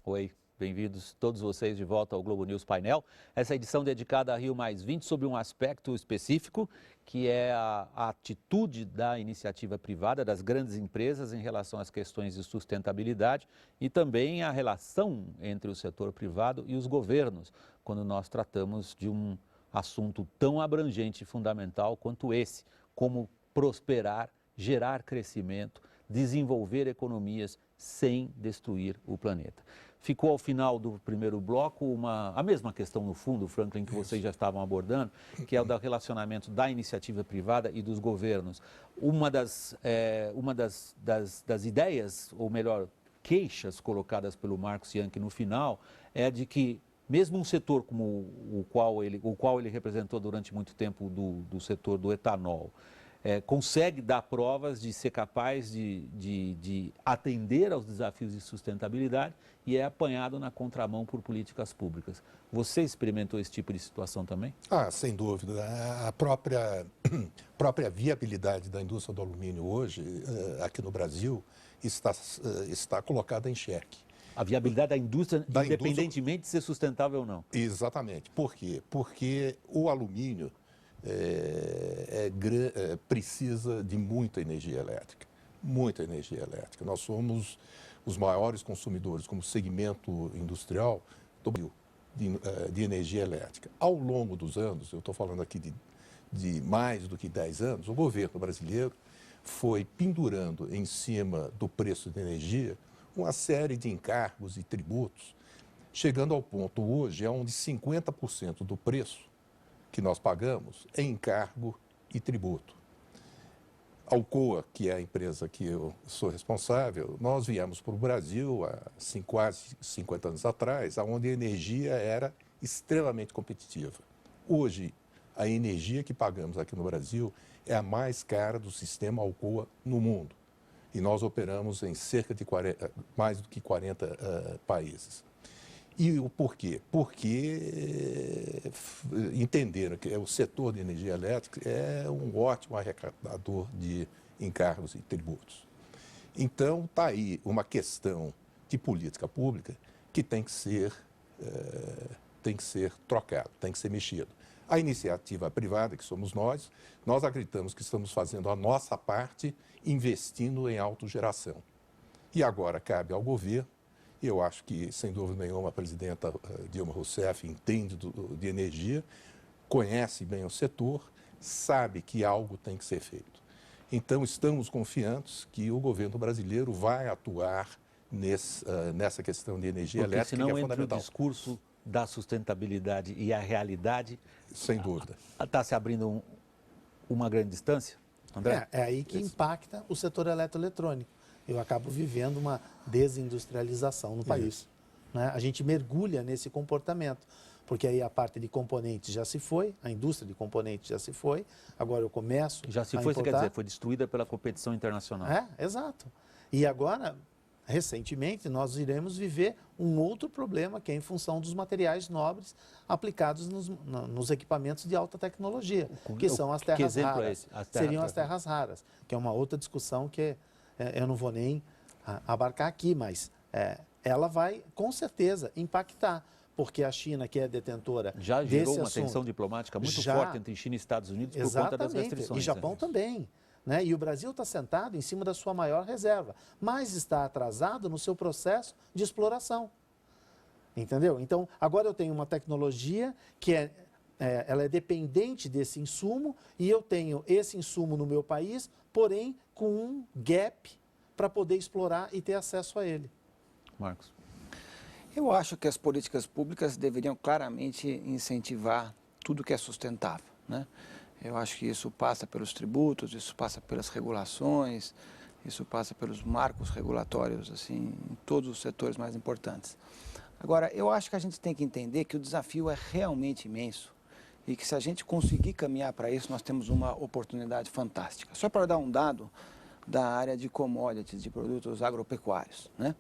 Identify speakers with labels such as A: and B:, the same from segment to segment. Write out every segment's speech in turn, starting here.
A: Oi, bem-vindos todos vocês de volta ao Globo News Painel. Essa edição dedicada a Rio+20 sobre um aspecto específico, que é a atitude da iniciativa privada, das grandes empresas em relação às questões de sustentabilidade e também a relação entre o setor privado e os governos, quando nós tratamos de um assunto tão abrangente e fundamental quanto esse, como prosperar, gerar crescimento, desenvolver economias sem destruir o planeta. Ficou ao final do primeiro bloco a mesma questão no fundo, Franklin, que vocês já estavam abordando, que é o do relacionamento da iniciativa privada e dos governos. Uma das ideias, ou melhor, queixas colocadas pelo Marcos Yankee no final, é de que mesmo um setor como o qual ele representou durante muito tempo do setor do etanol, consegue dar provas de ser capaz de atender aos desafios de sustentabilidade e é apanhado na contramão por políticas públicas. Você experimentou esse tipo de situação também?
B: Sem dúvida. A própria viabilidade da indústria do alumínio hoje, aqui no Brasil, está colocada em xeque.
A: A viabilidade da indústria, independentemente de ser sustentável ou não.
B: Exatamente. Por quê? Porque o alumínio precisa de muita energia elétrica. Muita energia elétrica. Nós somos os maiores consumidores, como segmento industrial, do Brasil, de energia elétrica. Ao longo dos anos, eu estou falando aqui de mais do que 10 anos, o governo brasileiro foi pendurando em cima do preço de energia uma série de encargos e tributos, chegando ao ponto hoje onde 50% do preço que nós pagamos é encargo e tributo. A Alcoa, que é a empresa que eu sou responsável, nós viemos para o Brasil há quase 50 anos atrás, onde a energia era extremamente competitiva. Hoje, a energia que pagamos aqui no Brasil é a mais cara do sistema Alcoa no mundo. E nós operamos em cerca de mais do que 40 países. E o porquê? Porque entenderam que o setor de energia elétrica é um ótimo arrecadador de encargos e tributos. Então, está aí uma questão de política pública que tem que ser trocado, tem que ser mexido. A iniciativa privada, que somos nós acreditamos que estamos fazendo a nossa parte, investindo em autogeração. E agora cabe ao governo. Eu acho que, sem dúvida nenhuma, a presidenta Dilma Rousseff entende de energia, conhece bem o setor, sabe que algo tem que ser feito. Então, estamos confiantes que o governo brasileiro vai atuar nessa questão de energia elétrica, que é fundamental.
A: Entre o discurso da sustentabilidade e a realidade,
B: sem dúvida,
A: está se abrindo uma grande distância, André?
C: É aí que impacta o setor eletroeletrônico. Eu acabo vivendo uma desindustrialização no país. Né? A gente mergulha nesse comportamento, porque aí a parte de componentes já se foi, a indústria de componentes já se foi, agora eu começo
A: já se foi, você quer dizer, foi destruída pela competição internacional.
C: Exato. E agora, recentemente, nós iremos viver um outro problema, que é em função dos materiais nobres aplicados nos equipamentos de alta tecnologia, que são as terras raras. Seriam as terras raras, que é uma outra discussão que eu não vou nem abarcar aqui, mas ela vai, com certeza, impactar, porque a China, que é detentora
A: já gerou uma tensão diplomática muito forte entre China e Estados Unidos por conta das restrições.
C: E Japão também. Né? E o Brasil está sentado em cima da sua maior reserva, mas está atrasado no seu processo de exploração. Entendeu? Então, agora eu tenho uma tecnologia que ela é dependente desse insumo e eu tenho esse insumo no meu país, porém com um gap para poder explorar e ter acesso a ele.
A: Marcos.
D: Eu acho que as políticas públicas deveriam claramente incentivar tudo que é sustentável, né? Eu acho que isso passa pelos tributos, isso passa pelas regulações, isso passa pelos marcos regulatórios, assim, em todos os setores mais importantes. Agora, eu acho que a gente tem que entender que o desafio é realmente imenso e que se a gente conseguir caminhar para isso, nós temos uma oportunidade fantástica. Só para dar um dado da área de commodities, de produtos agropecuários, né?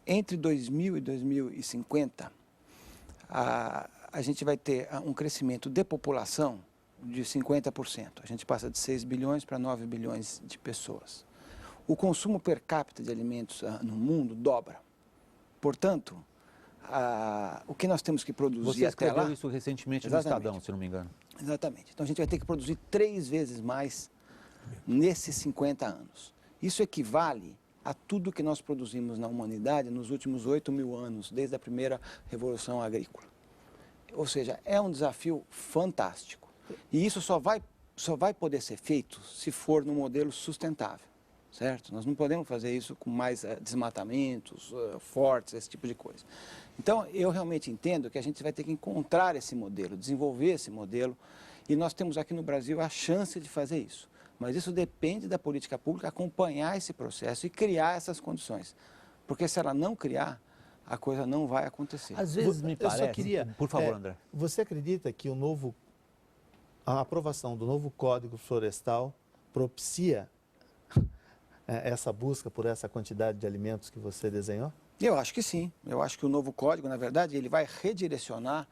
D: Entre 2000 e 2050, a gente vai ter um crescimento de população de 50%. A gente passa de 6 bilhões para 9 bilhões de pessoas. O consumo per capita de alimentos no mundo dobra. Portanto, o que nós temos que produzir
A: Você
D: até lá...
A: escreveu isso recentemente no Estadão, se não me engano.
D: Exatamente. Então, a gente vai ter que produzir 3 vezes mais nesses 50 anos. Isso equivale a tudo que nós produzimos na humanidade nos últimos 8.000 anos, desde a primeira Revolução Agrícola. Ou seja, é um desafio fantástico. E isso só vai poder ser feito se for num modelo sustentável, certo? Nós não podemos fazer isso com mais desmatamentos fortes, esse tipo de coisa. Então, eu realmente entendo que a gente vai ter que encontrar esse modelo, desenvolver esse modelo, e nós temos aqui no Brasil a chance de fazer isso. Mas isso depende da política pública acompanhar esse processo e criar essas condições. Porque se ela não criar, a coisa não vai acontecer.
A: Às vezes me parece...
C: Eu só queria...
A: Por favor, André.
C: Você acredita que a aprovação do novo Código Florestal propicia essa busca por essa quantidade de alimentos que você desenhou?
D: Eu acho que sim. Eu acho que o novo código, na verdade, ele vai redirecionar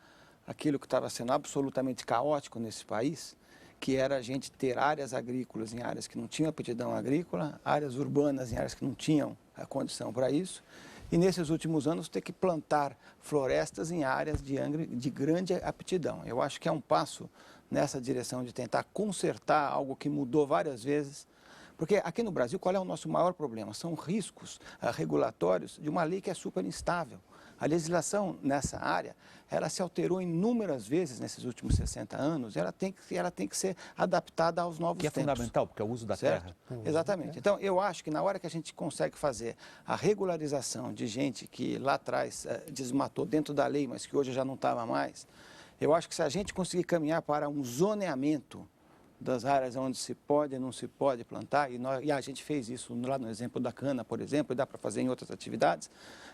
D: aquilo que estava sendo absolutamente caótico nesse país, que era a gente ter áreas agrícolas em áreas que não tinham aptidão agrícola, áreas urbanas em áreas que não tinham a condição para isso, e nesses últimos anos ter que plantar florestas em áreas de grande aptidão. Eu acho que é um passo nessa direção de tentar consertar algo que mudou várias vezes. Porque aqui no Brasil, qual é o nosso maior problema? São riscos regulatórios de uma lei que é super instável. A legislação nessa área, ela se alterou inúmeras vezes nesses últimos 60 anos, ela tem que ser adaptada aos novos tempos.
A: Que é fundamental, porque é o uso da terra.
D: Exatamente. Então, eu acho que na hora que a gente consegue fazer a regularização de gente que lá atrás desmatou dentro da lei, mas que hoje já não estava mais, eu acho que se a gente conseguir caminhar para um zoneamento das áreas onde se pode e não se pode plantar, e a gente fez isso lá no exemplo da cana, por exemplo, e dá para fazer em outras atividades,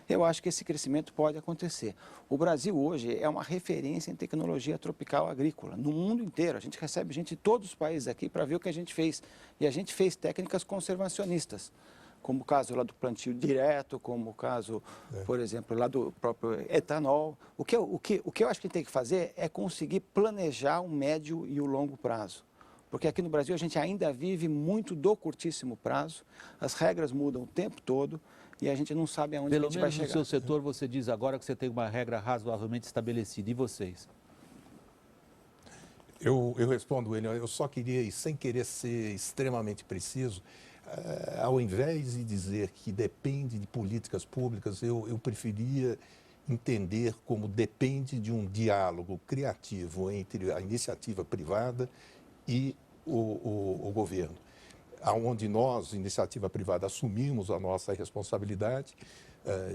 D: eu acho que esse crescimento pode acontecer. O Brasil hoje é uma referência em tecnologia tropical agrícola, no mundo inteiro. A gente recebe gente de todos os países aqui para ver o que a gente fez. E a gente fez técnicas conservacionistas, como o caso lá do plantio direto, como o caso, por exemplo, lá do próprio etanol. O que eu acho que tem que fazer é conseguir planejar o médio e o longo prazo. Porque aqui no Brasil a gente ainda vive muito do curtíssimo prazo, as regras mudam o tempo todo e a gente não sabe aonde a gente vai chegar.
A: Pelo menos no seu setor você diz agora que você tem uma regra razoavelmente estabelecida. E vocês?
B: Eu respondo ele, eu só queria, e sem querer ser extremamente preciso, ao invés de dizer que depende de políticas públicas, eu preferia entender como depende de um diálogo criativo entre a iniciativa privada e o governo, onde nós, iniciativa privada, assumimos a nossa responsabilidade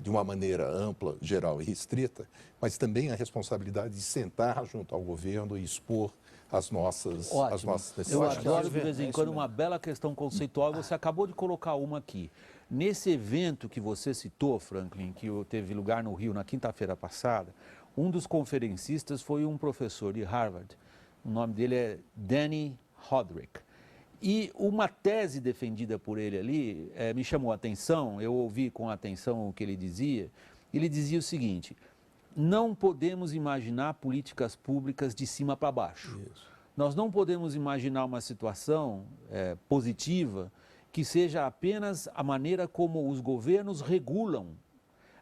B: de uma maneira ampla, geral e restrita, mas também a responsabilidade de sentar junto ao governo e expor as nossas necessidades.
A: Eu adoro de vez em quando uma bela questão conceitual, você acabou de colocar uma aqui. Nesse evento que você citou, Franklin, que teve lugar no Rio na quinta-feira passada, um dos conferencistas foi um professor de Harvard. O nome dele é Danny Hodrick. E uma tese defendida por ele ali me chamou a atenção, eu ouvi com atenção o que ele dizia. Ele dizia o seguinte: não podemos imaginar políticas públicas de cima para baixo. Isso. Nós não podemos imaginar uma situação positiva que seja apenas a maneira como os governos regulam.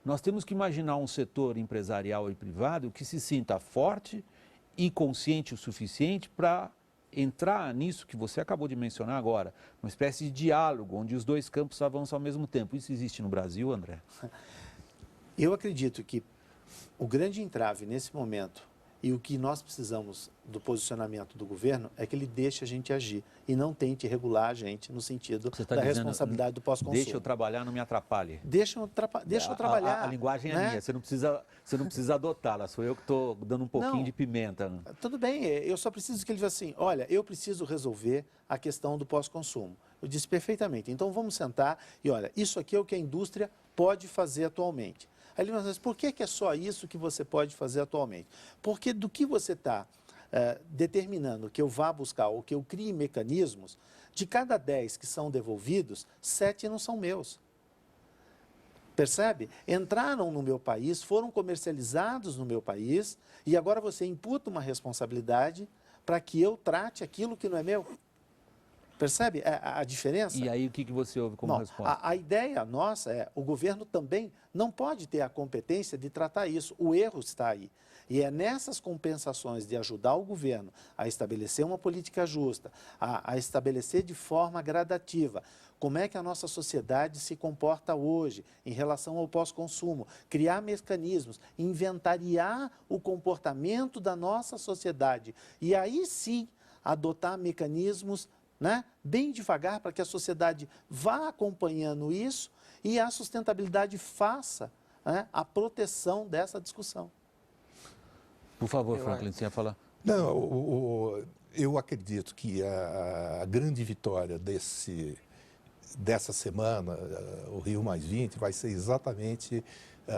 A: Nós temos que imaginar um setor empresarial e privado que se sinta forte e consciente o suficiente para entrar nisso que você acabou de mencionar agora, uma espécie de diálogo, onde os dois campos avançam ao mesmo tempo. Isso existe no Brasil, André?
C: Eu acredito que o grande entrave nesse momento e o que nós precisamos do posicionamento do governo é que ele deixe a gente agir e não tente regular a gente no sentido da responsabilidade do pós-consumo.
A: Deixa eu trabalhar, não me atrapalhe.
C: Deixa eu trabalhar.
A: A linguagem é minha, você não precisa adotá-la, sou eu que estou dando um pouquinho de pimenta.
C: Tudo bem, eu só preciso que ele diga assim, olha, eu preciso resolver a questão do pós-consumo. Eu disse perfeitamente, então vamos sentar e olha, isso aqui é o que a indústria pode fazer atualmente. Aí ele me diz, por que é só isso que você pode fazer atualmente? Porque do que você está determinando que eu vá buscar ou que eu crie mecanismos, de cada 10 que são devolvidos, 7 não são meus. Percebe? Entraram no meu país, foram comercializados no meu país e agora você imputa uma responsabilidade para que eu trate aquilo que não é meu. Percebe a diferença?
A: E aí o que você ouve como
C: Bom,
A: resposta?
C: a ideia nossa é, o governo também não pode ter a competência de tratar isso, o erro está aí. E é nessas compensações de ajudar o governo a estabelecer uma política justa, a estabelecer de forma gradativa como é que a nossa sociedade se comporta hoje em relação ao pós-consumo, criar mecanismos, inventariar o comportamento da nossa sociedade e aí sim adotar mecanismos, né, bem devagar para que a sociedade vá acompanhando isso e a sustentabilidade faça, né, a proteção dessa discussão.
A: Por favor, Franklin, você ia falar?
B: Não, eu acredito que a grande vitória dessa semana, o Rio+20, vai ser exatamente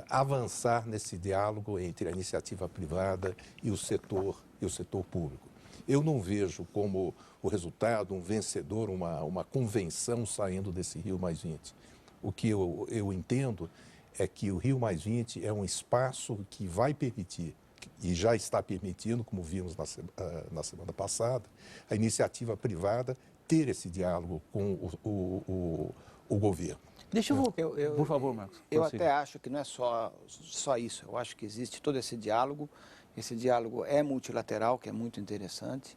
B: avançar nesse diálogo entre a iniciativa privada e o setor público. Eu não vejo como o resultado, um vencedor, uma convenção saindo desse Rio+20. O que eu entendo é que o Rio+20 é um espaço que vai permitir, e já está permitindo, como vimos na semana passada, a iniciativa privada ter esse diálogo com o governo.
A: Deixa eu voltar, por favor, Marcos.
D: Eu até acho que não é só isso, eu acho que existe todo esse diálogo é multilateral, que é muito interessante.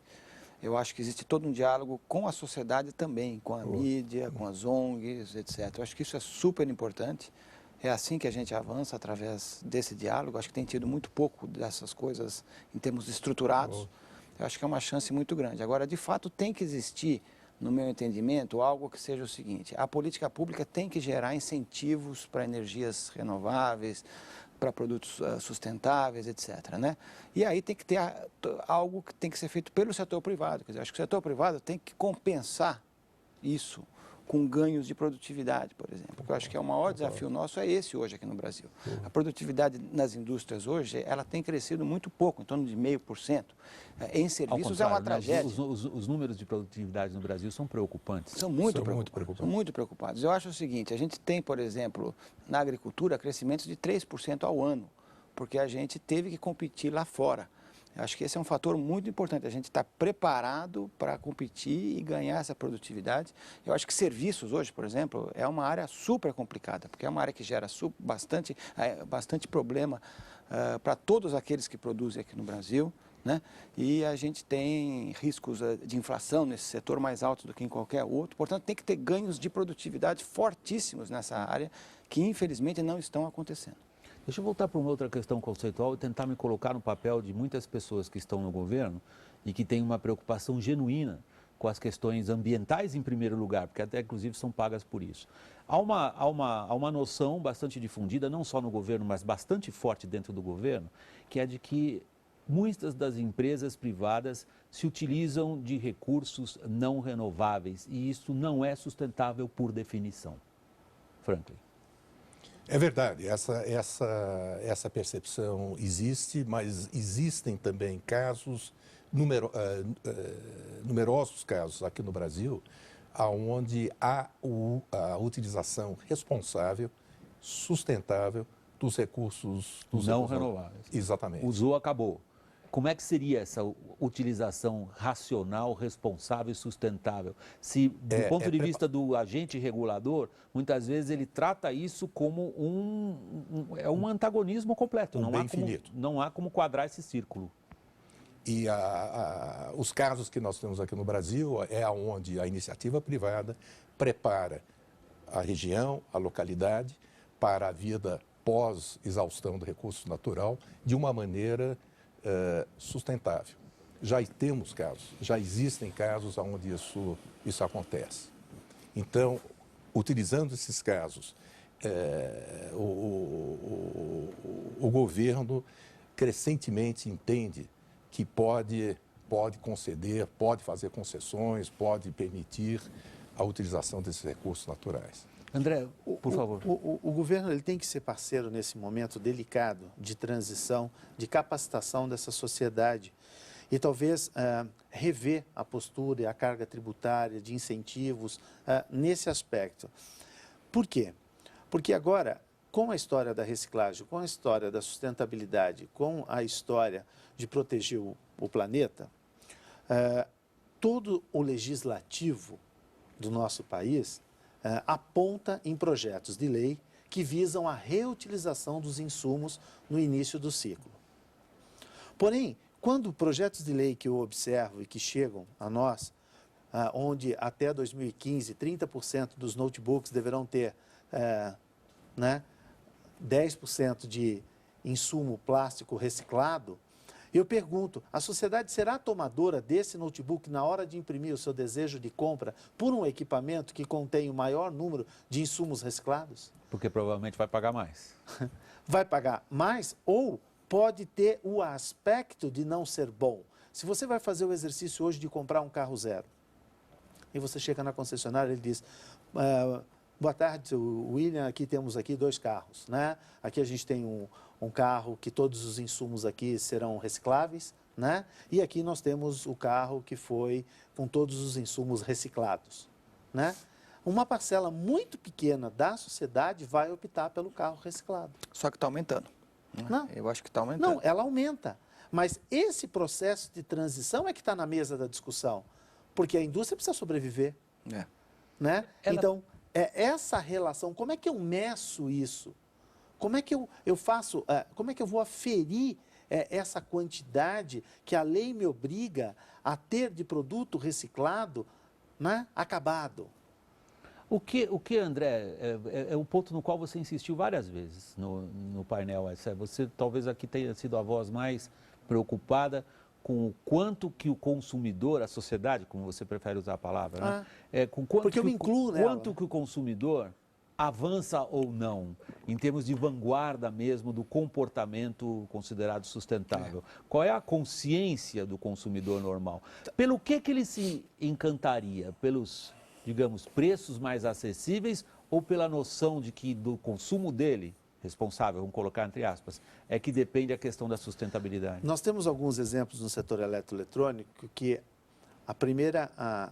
D: Eu acho que existe todo um diálogo com a sociedade também, com a mídia, com as ONGs, etc. Eu acho que isso é super importante. É assim que a gente avança, através desse diálogo. Acho que tem tido muito pouco dessas coisas em termos estruturados. Eu acho que é uma chance muito grande. Agora, de fato, tem que existir, no meu entendimento, algo que seja o seguinte: a política pública tem que gerar incentivos para energias renováveis, para produtos sustentáveis, etc., né? E aí tem que ter algo que tem que ser feito pelo setor privado. Quer dizer, acho que o setor privado tem que compensar isso com ganhos de produtividade, por exemplo. Porque eu acho que é o maior desafio nosso é esse hoje aqui no Brasil. A produtividade nas indústrias hoje, ela tem crescido muito pouco, em torno de 0,5%. Em serviços é uma tragédia.
A: Os números de produtividade no Brasil são preocupantes.
D: São muito preocupados. Eu acho o seguinte: a gente tem, por exemplo, na agricultura, crescimentos de 3% ao ano, porque a gente teve que competir lá fora. Eu acho que esse é um fator muito importante, a gente está preparado para competir e ganhar essa produtividade. Eu acho que serviços hoje, por exemplo, é uma área super complicada, porque é uma área que gera bastante problema para todos aqueles que produzem aqui no Brasil, né? E a gente tem riscos de inflação nesse setor mais altos do que em qualquer outro. Portanto, tem que ter ganhos de produtividade fortíssimos nessa área, que infelizmente não estão acontecendo.
A: Deixa eu voltar para uma outra questão conceitual e tentar me colocar no papel de muitas pessoas que estão no governo e que têm uma preocupação genuína com as questões ambientais em primeiro lugar, porque até inclusive são pagas por isso. Há uma noção bastante difundida, não só no governo, mas bastante forte dentro do governo, que é de que muitas das empresas privadas se utilizam de recursos não renováveis e isso não é sustentável por definição. Franklin.
B: É verdade, essa percepção existe, mas existem também casos, numerosos casos aqui no Brasil, onde há a utilização responsável, sustentável dos recursos
A: não renováveis.
B: Exatamente.
A: Usou, acabou. Como é que seria essa utilização racional, responsável e sustentável? Se, do ponto de vista do agente regulador, muitas vezes ele trata isso como um antagonismo completo. Não há como quadrar esse círculo.
B: E os casos que nós temos aqui no Brasil é onde a iniciativa privada prepara a região, a localidade, para a vida pós-exaustão do recurso natural de uma maneira sustentável. Já temos casos, já existem casos onde isso acontece. Então, utilizando esses casos, o governo crescentemente entende que pode conceder, pode fazer concessões, pode permitir a utilização desses recursos naturais.
A: André, por favor.
C: O governo ele tem que ser parceiro nesse momento delicado de transição, de capacitação dessa sociedade e talvez rever a postura e a carga tributária de incentivos nesse aspecto. Por quê? Porque agora, com a história da reciclagem, com a história da sustentabilidade, com a história de proteger o planeta, todo o legislativo do nosso país aponta em projetos de lei que visam a reutilização dos insumos no início do ciclo. Porém, quando projetos de lei que eu observo e que chegam a nós, onde até 2015 30% dos notebooks deverão ter 10% de insumo plástico reciclado, eu pergunto, a sociedade será tomadora desse notebook na hora de imprimir o seu desejo de compra por um equipamento que contém o maior número de insumos reciclados?
A: Porque provavelmente vai pagar mais.
C: Vai pagar mais ou pode ter o aspecto de não ser bom. Se você vai fazer o exercício hoje de comprar um carro zero, e você chega na concessionária e ele diz, boa tarde, William, aqui temos aqui 2 carros, né? Aqui a gente tem um carro que todos os insumos aqui serão recicláveis, né? E aqui nós temos o carro que foi com todos os insumos reciclados, né? Uma parcela muito pequena da sociedade vai optar pelo carro reciclado.
D: Só que está aumentando.
C: Não.
D: Eu acho que está aumentando.
C: Não, ela aumenta. Mas esse processo de transição é que está na mesa da discussão. Porque a indústria precisa sobreviver. Né? Então, essa relação, como é que eu meço isso? Como é que eu faço, como é que eu vou aferir essa quantidade que a lei me obriga a ter de produto reciclado, né, acabado?
A: O que André, é um ponto no qual você insistiu várias vezes no painel. Você talvez aqui tenha sido a voz mais preocupada com o quanto que o consumidor, a sociedade, como você prefere usar a palavra, né?
C: Porque eu me incluo nela.
A: Quanto que o consumidor avança ou não, em termos de vanguarda mesmo do comportamento considerado sustentável. Qual é a consciência do consumidor normal? Pelo que ele se encantaria? Pelos, digamos, preços mais acessíveis ou pela noção de que do consumo dele, responsável, vamos colocar entre aspas, é que depende a questão da sustentabilidade?
C: Nós temos alguns exemplos no setor eletroeletrônico que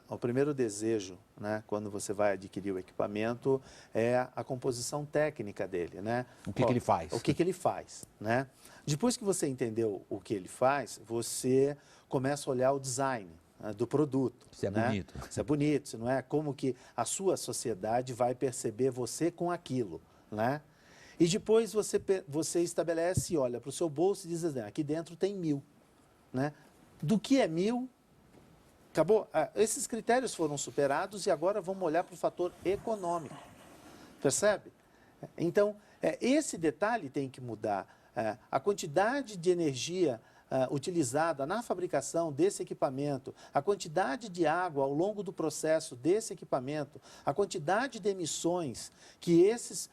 C: o primeiro desejo, né, quando você vai adquirir o equipamento, é a composição técnica dele, né?
A: O que ele faz?
C: O que ele faz, né? Depois que você entendeu o que ele faz, você começa a olhar o design do produto.
A: Isso é
C: né?
A: bonito.
C: Isso é bonito, isso não é? Como que a sua sociedade vai perceber você com aquilo, né? E depois você estabelece e olha para o seu bolso e diz assim, aqui dentro tem 1.000, né? Do que é 1.000? Acabou? Esses critérios foram superados e agora vamos olhar para o fator econômico. Percebe? Então, esse detalhe tem que mudar. A quantidade de energia utilizada na fabricação desse equipamento, a quantidade de água ao longo do processo desse equipamento, a quantidade de emissões que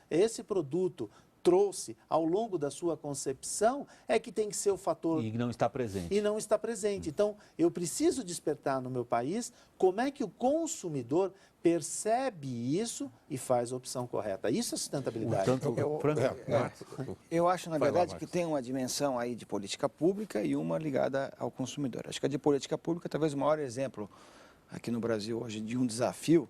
C: esse produto trouxe ao longo da sua concepção é que tem que ser o fator...
A: E não está presente.
C: E não está presente. Então, eu preciso despertar no meu país como é que o consumidor percebe isso e faz a opção correta. Isso é sustentabilidade.
D: Eu acho, na verdade, que tem uma dimensão aí de política pública e uma ligada ao consumidor. Acho que a de política pública, talvez o maior exemplo aqui no Brasil hoje de um desafio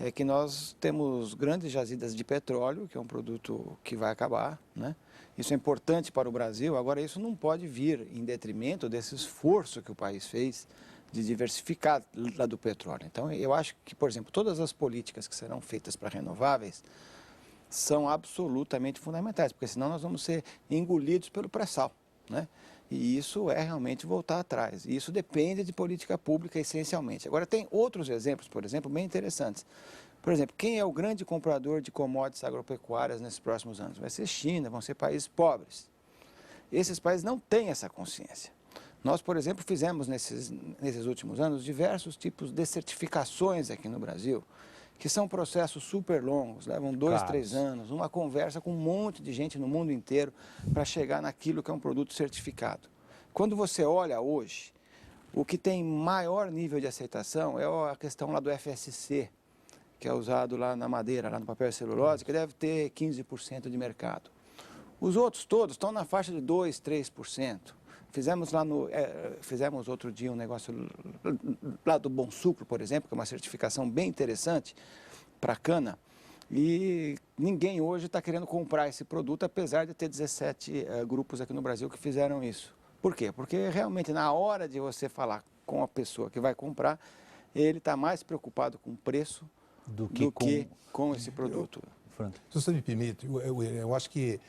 D: é que nós temos grandes jazidas de petróleo, que é um produto que vai acabar, né? Isso é importante para o Brasil, agora isso não pode vir em detrimento desse esforço que o país fez de diversificar lá do petróleo. Então, eu acho que, por exemplo, todas as políticas que serão feitas para renováveis são absolutamente fundamentais, porque senão nós vamos ser engolidos pelo pré-sal, né? E isso é realmente voltar atrás. E isso depende de política pública, essencialmente. Agora, tem outros exemplos, por exemplo, bem interessantes. Por exemplo, quem é o grande comprador de commodities agropecuárias nesses próximos anos? Vai ser China, vão ser países pobres. Esses países não têm essa consciência. Nós, por exemplo, fizemos nesses últimos anos diversos tipos de certificações aqui no Brasil, que são processos super longos, levam 2, 3 anos, uma conversa com um monte de gente no mundo inteiro para chegar naquilo que é um produto certificado. Quando você olha hoje, o que tem maior nível de aceitação é a questão lá do FSC, que é usado lá na madeira, lá no papel e celulose, que deve ter 15% de mercado. Os outros todos estão na faixa de 2, 3%. Fizemos outro dia um negócio lá do Bom Sucro, por exemplo, que é uma certificação bem interessante para cana. E ninguém hoje está querendo comprar esse produto, apesar de ter 17 grupos aqui no Brasil que fizeram isso. Por quê? Porque realmente na hora de você falar com a pessoa que vai comprar, ele está mais preocupado com o preço
A: do que
D: com esse produto.
A: Frank.
B: Se você me permite, eu acho que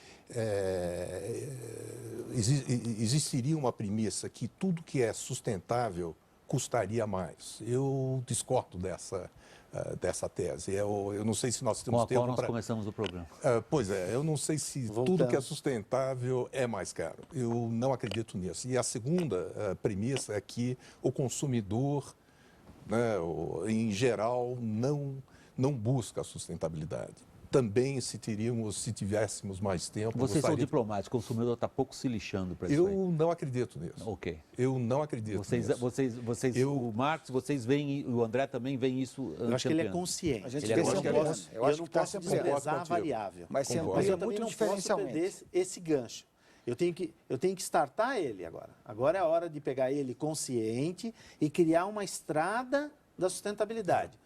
B: existiria uma premissa que tudo que é sustentável custaria mais. Eu discordo dessa tese. Eu não sei se nós temos tempo
A: Com a qual nós começamos o programa.
B: Pois é, eu não sei se tudo que é sustentável é mais caro. Eu não acredito nisso. E a segunda premissa é que o consumidor, né, em geral, não busca a sustentabilidade. Também, se tivéssemos mais tempo...
A: Vocês são diplomáticos, o consumidor está pouco se lixando para isso aí.
B: Eu não acredito nisso.
A: Ok.
B: Eu não acredito nisso.
A: O Marcos, vocês veem, o André também vê isso.
C: Eu acho que ele é consciente.
D: A gente
C: eu
D: não
C: posso desprezar a variável.
D: Mas
C: eu também não posso perder esse gancho. Eu tenho que startar ele agora. Agora é a hora de pegar ele consciente e criar uma estrada da sustentabilidade.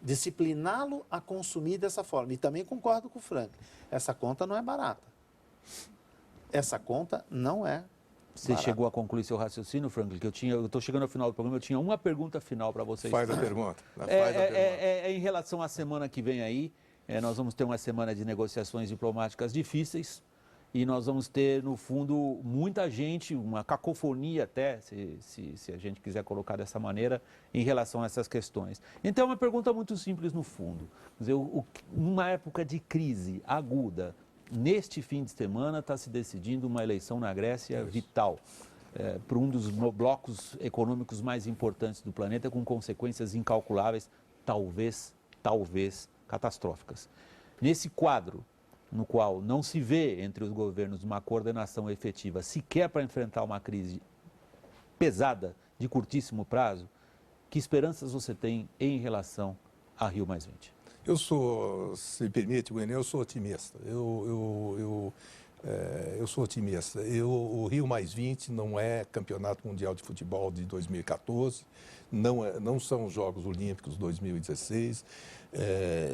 C: Discipliná-lo a consumir dessa forma. E também concordo com o Frank. Essa conta não é barata. Essa conta não é
A: Você chegou a concluir seu raciocínio, Frank? Que eu estou chegando ao final do programa, eu tinha uma pergunta final para vocês.
B: Faz a pergunta.
A: Em relação à semana que vem aí, nós vamos ter uma semana de negociações diplomáticas difíceis e nós vamos ter, no fundo, muita gente, uma cacofonia até, se a gente quiser colocar dessa maneira, em relação a essas questões. Então, é uma pergunta muito simples no fundo. Quer dizer, numa época de crise aguda, neste fim de semana está se decidindo uma eleição na Grécia vital, para um dos blocos econômicos mais importantes do planeta, com consequências incalculáveis, talvez catastróficas. Nesse quadro, no qual não se vê entre os governos uma coordenação efetiva, sequer para enfrentar uma crise pesada, de curtíssimo prazo, que esperanças você tem em relação a Rio+20?
B: Eu sou, se me permite, Wênia, eu sou otimista. Eu sou otimista. O Rio+20 não é Campeonato Mundial de Futebol de 2014, não são os Jogos Olímpicos 2016.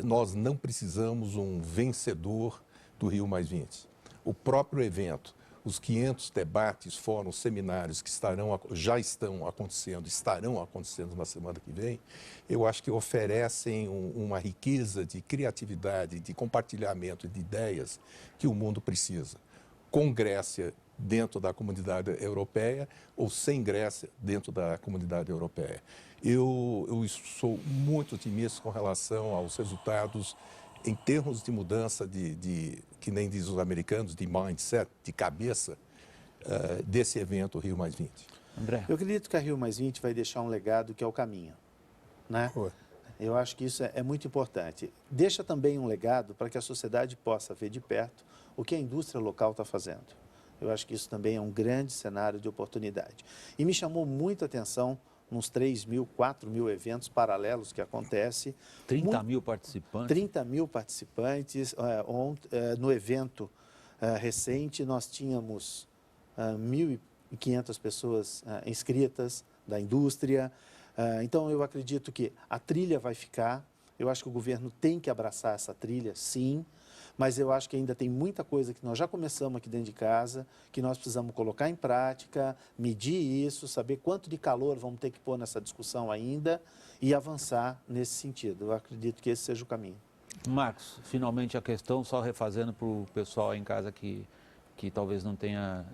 B: Nós não precisamos um vencedor do Rio+20. O próprio evento, os 500 debates, fóruns, seminários que já estarão acontecendo na semana que vem, eu acho que oferecem uma riqueza de criatividade, de compartilhamento de ideias que o mundo precisa. Com Grécia dentro da comunidade europeia ou sem Grécia dentro da comunidade europeia. Eu sou muito otimista com relação aos resultados em termos de mudança que nem dizem os americanos, de mindset, de cabeça, desse evento Rio+20.
A: André?
C: Eu acredito que a Rio+20 vai deixar um legado que é o caminho, né? Eu acho que isso é muito importante. Deixa também um legado para que a sociedade possa ver de perto o que a indústria local está fazendo. Eu acho que isso também é um grande cenário de oportunidade. E me chamou muita atenção uns 3.000, 4.000 eventos paralelos que acontecem.
A: 30.000 participantes?
C: 30.000 participantes. No evento recente, nós tínhamos 1.500 pessoas inscritas da indústria. Então, eu acredito que a trilha vai ficar. Eu acho que o governo tem que abraçar essa trilha, sim. Mas eu acho que ainda tem muita coisa que nós já começamos aqui dentro de casa, que nós precisamos colocar em prática, medir isso, saber quanto de calor vamos ter que pôr nessa discussão ainda e avançar nesse sentido. Eu acredito que esse seja o caminho.
A: Marcos, finalmente a questão, só refazendo para o pessoal aí em casa que talvez não tenha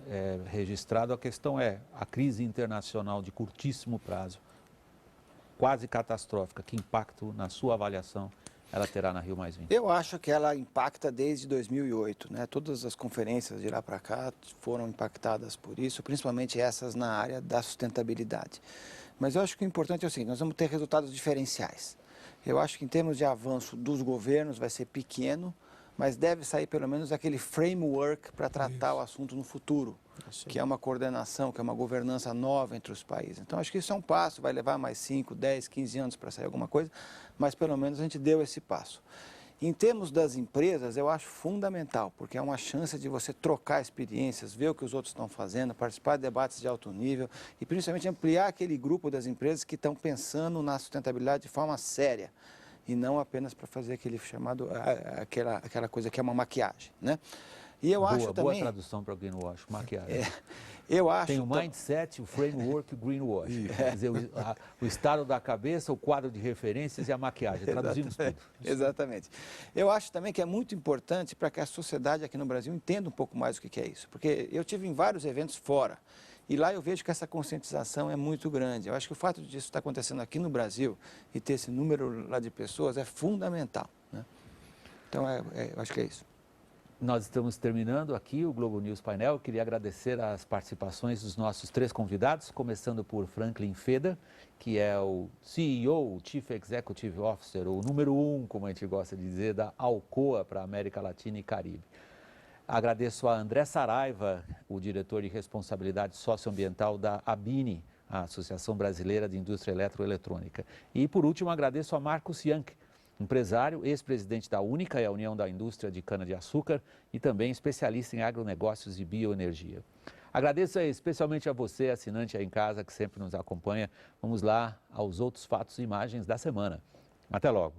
A: registrado, a questão é a crise internacional de curtíssimo prazo, quase catastrófica, que impacto, na sua avaliação, ela terá na Rio+20?
D: Eu acho que ela impacta desde 2008, né? Todas as conferências de lá para cá foram impactadas por isso, principalmente essas na área da sustentabilidade. Mas eu acho que o importante é o seguinte, nós vamos ter resultados diferenciais. Eu acho que em termos de avanço dos governos vai ser pequeno, mas deve sair pelo menos aquele framework para tratar o assunto no futuro, que é uma coordenação, que é uma governança nova entre os países. Então, acho que isso é um passo, vai levar mais 5, 10, 15 anos para sair alguma coisa, mas pelo menos a gente deu esse passo. Em termos das empresas, eu acho fundamental, porque é uma chance de você trocar experiências, ver o que os outros estão fazendo, participar de debates de alto nível e principalmente ampliar aquele grupo das empresas que estão pensando na sustentabilidade de forma séria e não apenas para fazer aquele chamado, aquela coisa que é uma maquiagem, né? E eu acho
A: boa
D: também...
A: Boa tradução para greenwash, maquiagem.
D: Eu acho...
A: Tem o mindset, o framework e o greenwash. Quer dizer, o estado da cabeça, o quadro de referências e a maquiagem. Traduzimos tudo.
D: Exatamente. Eu acho também que é muito importante para que a sociedade aqui no Brasil entenda um pouco mais o que é isso. Porque eu tive em vários eventos fora. E lá eu vejo que essa conscientização é muito grande. Eu acho que o fato disso estar acontecendo aqui no Brasil e ter esse número lá de pessoas é fundamental, né? Então, eu acho que é isso.
A: Nós estamos terminando aqui o Globo News Painel. Eu queria agradecer as participações dos nossos 3 convidados, começando por Franklin Feder, que é o CEO, o Chief Executive Officer, o número 1, como a gente gosta de dizer, da Alcoa para a América Latina e Caribe. Agradeço a André Saraiva, o diretor de responsabilidade socioambiental da ABINE, a Associação Brasileira de Indústria Eletroeletrônica. E, por último, agradeço a Marcos Yank, empresário, ex-presidente da Única, a União da Indústria de Cana-de-Açúcar, e também especialista em agronegócios e bioenergia. Agradeço especialmente a você, assinante aí em casa, que sempre nos acompanha. Vamos lá aos outros fatos e imagens da semana. Até logo.